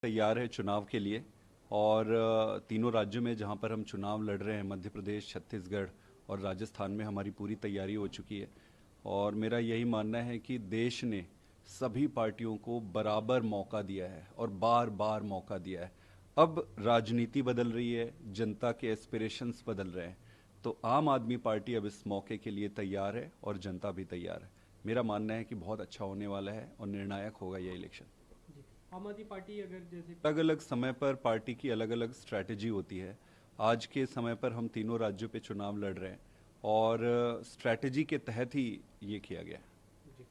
तैयार है चुनाव के लिए। और तीनों राज्यों में जहां पर हम चुनाव लड़ रहे हैं, मध्य प्रदेश, छत्तीसगढ़ और राजस्थान में हमारी पूरी तैयारी हो चुकी है। और मेरा यही मानना है कि देश ने सभी पार्टियों को बराबर मौका दिया है और बार बार मौका दिया है। अब राजनीति बदल रही है, जनता के एस्पिरेशंस बदल रहे हैं। तो आम आदमी पार्टी अब इस मौके के लिए तैयार है और जनता भी तैयार है। मेरा मानना है कि बहुत अच्छा होने वाला है और निर्णायक होगा यह इलेक्शन। जी। आम आदमी पार्टी अगर जैसे अलग अलग समय पर पार्टी की अलग अलग स्ट्रैटेजी होती है। आज के समय पर हम तीनों राज्यों पे चुनाव लड़ रहे हैं और स्ट्रैटेजी के तहत ही ये किया गया है। जी,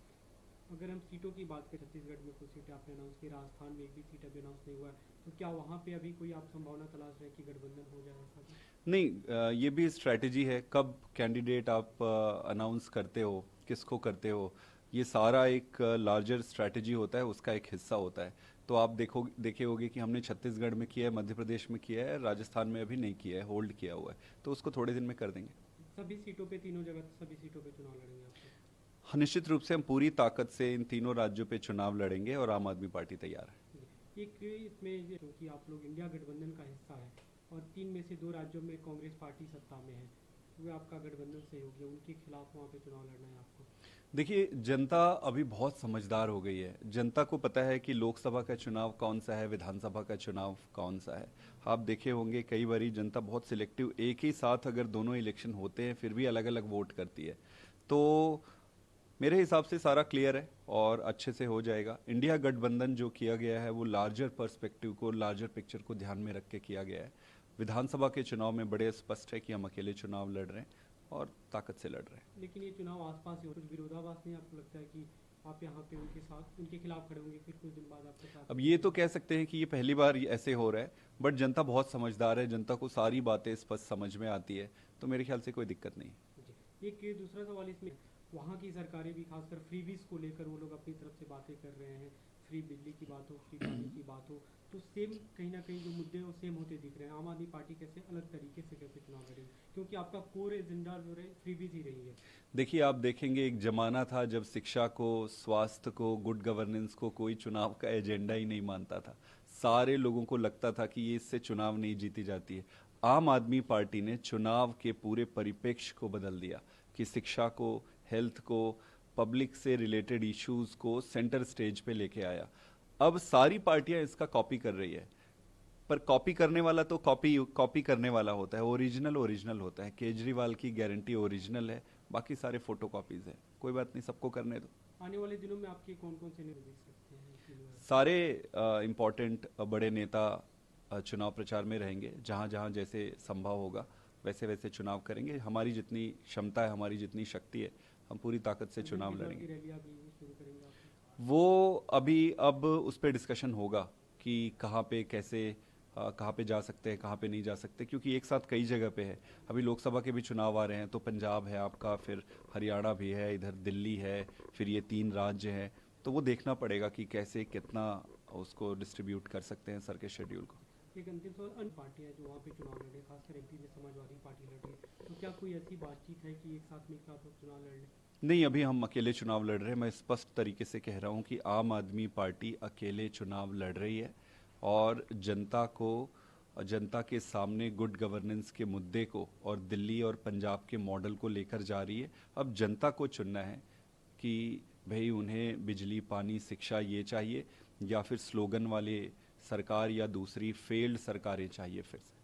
अगर हम सीटों की बात करें, छत्तीसगढ़ में कुछ सीटें आपने अनाउंस की, राजस्थान में एक भी सीट अभी अनाउंस नहीं हुआ है, तो क्या वहाँ पे अभी कोई आप संभावना तलाश रहे हैं कि गठबंधन हो जाए ऐसा कुछ? नहीं, ये भी स्ट्रैटेजी है। कब कैंडिडेट आप अनाउंस करते हो, किसको करते हो, ये सारा एक लार्जर स्ट्रैटेजी होता है, उसका एक हिस्सा होता है। तो आप देखे होगे कि हमने छत्तीसगढ़ में किया है, मध्य प्रदेश में किया है, राजस्थान में अभी नहीं किया है, होल्ड किया हुआ है। तो उसको थोड़े दिन में कर देंगे। सभी सीटों पे, तीनों जगह सभी सीटों पे चुनाव लड़ेंगे आप लोग? हाँ, निश्चित रूप से हम पूरी ताकत से इन तीनों राज्यों पे चुनाव लड़ेंगे और आम आदमी पार्टी तैयार है। जी, एक इसमें क्योंकि आप लोग इंडिया गठबंधन का हिस्सा है और तीन में से दो राज्यों में कांग्रेस पार्टी सत्ता में है, तो वे आपका गठबंधन सहयोगी है, उनके खिलाफ वहाँ पे चुनाव लड़ना है आपको? देखिए, जनता अभी बहुत समझदार हो गई है। जनता को पता है कि लोकसभा का चुनाव कौन सा है, विधानसभा का चुनाव कौन सा है। आप देखे होंगे कई बारी जनता बहुत सिलेक्टिव, एक ही साथ अगर दोनों इलेक्शन होते हैं फिर भी अलग अलग वोट करती है। तो मेरे हिसाब से सारा क्लियर है और अच्छे से हो जाएगा। इंडिया गठबंधन जो किया गया है वो लार्जर पर्सपेक्टिव को, लार्जर पिक्चर को ध्यान में रख के किया गया है। विधानसभा के चुनाव में बड़े स्पष्ट है कि हम अकेले चुनाव लड़ रहे हैं और ताकत से लड़ रहे हैं। लेकिन ये चुनाव आसपास ही हो, कुछ विरोधाभास नहीं आपको लगता है कि आप यहाँ पे उनके साथ, उनके खिलाफ खड़े होंगे, फिर कुछ दिन बाद आपके साथ अब खड़े ये तो होंगे? कह सकते हैं कि ये पहली बार ऐसे हो रहा है, बट जनता बहुत समझदार है, जनता को सारी बातें स्पष्ट समझ में आती है। तो मेरे ख्याल से कोई दिक्कत नहीं। जी, एक ये दूसरा सवाल इसमें, वहाँ की सरकारें भी खासकर फ्रीबीज को लेकर वो लोग अपनी तरफ से बातें कर रहे हैं, फ्री बिजली की बात हो, फ्री पानी की बात हो, तो सेम कहीं ना कहीं जो मुद्दे हैं वो सेम होते दिख रहे हैं। आम आदमी पार्टी कैसे अलग तरीके से कैसे चुनाव लड़ेगी, क्योंकि आपका कोर एजेंडा जो रहे फ्रीबीज ही रही है? देखिए, आप देखेंगे एक जमाना था जब शिक्षा को, स्वास्थ्य को, गुड गवर्नेंस को कोई चुनाव का एजेंडा ही नहीं मानता था। सारे लोगों को लगता था कि ये इससे चुनाव नहीं जीती जाती है। आम आदमी पार्टी ने चुनाव के पूरे परिप्रेक्ष्य को बदल दिया कि शिक्षा को, हेल्थ को, पब्लिक से रिलेटेड इश्यूज को सेंटर स्टेज पे लेके आया। अब सारी पार्टियां इसका कॉपी कर रही है। पर कॉपी करने वाला तो कॉपी कॉपी करने वाला होता है, ओरिजिनल ओरिजिनल होता है। केजरीवाल की गारंटी ओरिजिनल है, बाकी सारे फोटो कॉपीज है। कोई बात नहीं, सबको करने दो। आने वाले दिनों में आपके कौन कौन से निर्णय देख सकते हैं तीनों राज्यों में? सारे इम्पोर्टेंट बड़े नेता चुनाव प्रचार में रहेंगे। जहां जहां जैसे संभव होगा वैसे वैसे चुनाव करेंगे। हमारी जितनी क्षमता है, हमारी जितनी शक्ति है, हम पूरी ताकत से संगठन चुनाव के तौर की लड़ेंगे। रैलियाँ भी शुरू करेंगे आप लोग? वो अभी अब उस पर डिस्कशन होगा कि कहाँ पे कैसे, कहाँ पे जा सकते हैं, कहाँ पे नहीं जा सकते, क्योंकि एक साथ कई जगह पे है। अभी लोकसभा के भी चुनाव आ रहे हैं, तो पंजाब है आपका, फिर हरियाणा भी है, इधर दिल्ली है, फिर ये तीन राज्य हैं। तो वो देखना पड़ेगा कि कैसे कितना उसको डिस्ट्रीब्यूट कर सकते हैं सर के शेड्यूल को। एक अंतिम सवाल, अन्य पार्टियां जो वहाँ पे चुनाव लड़ रही है, खासकर एमपी में समाजवादी पार्टी लड़ रही है, तो क्या कोई ऐसी बातचीत है कि एक साथ मिलकर आप लोग चुनाव लड़ लें? नहीं, अभी हम अकेले चुनाव लड़ रहे हैं। मैं स्पष्ट तरीके से कह रहा हूँ कि आम आदमी पार्टी अकेले चुनाव लड़ रही है और जनता को, जनता के सामने गुड गवर्नेंस के मुद्दे को और दिल्ली और पंजाब के मॉडल को लेकर जा रही है। अब जनता को चुनना है कि भाई उन्हें बिजली, पानी, शिक्षा ये चाहिए या फिर स्लोगन वाले सरकार या दूसरी फेल्ड सरकारें चाहिए फिर से।